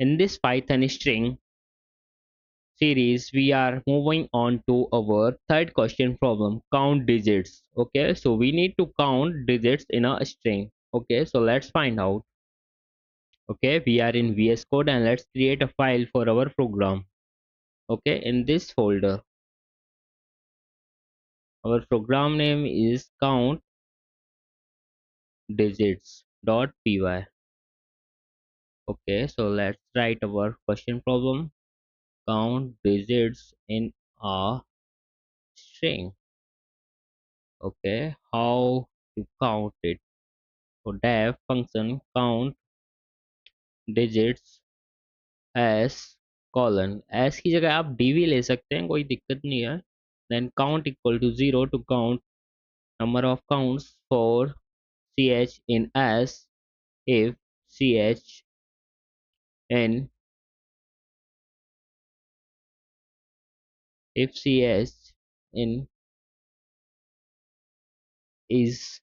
In this Python string series, we are moving on to our third question problem, count digits. Okay, so we need to count digits in a string. Okay, so let's find out. Okay, we are in VS Code and let's create a file for our program. Okay, in this folder, our program name is count digits.py. Okay, so let's write our question problem, count digits in a string. Okay, how to count it? So def function count digits as colon, as की जगह आप dv ले सकते हैं, कोई दिक्कत नहीं है. Then count equal to 0 to count number of counts for ch in s if ch in if ch in is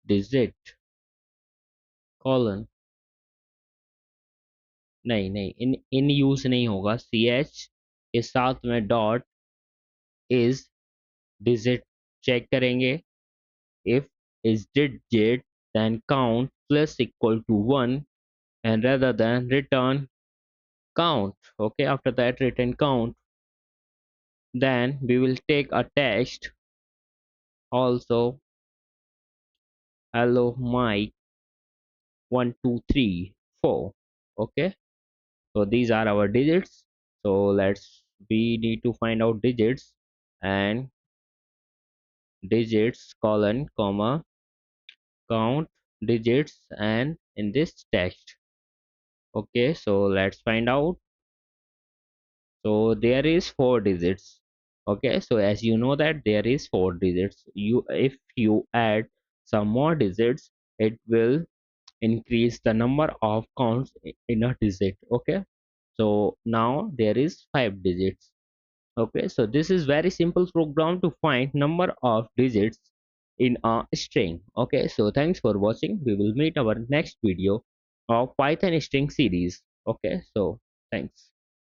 digit colon. नहीं नहीं, इन यूज नहीं होगा, ch के साथ में डॉट is digit चेक करेंगे. If is digit, then count plus equal to 1, and rather than return count. Okay, after that return count, then we will take a text also, hello Mike 1234. Okay, so these are our digits. So we need to find out digits, and digits colon comma count digits and in this text. Okay, so let's find out. So there is four digits. Okay, so as you know that there is four digits, you if you add some more digits, it will increase the number of counts in a digit. Okay, so now there is five digits. Okay, so this is very simple program to find number of digits in a string. Okay, so thanks for watching. We will meet our next video of Python string series. Okay, so thanks.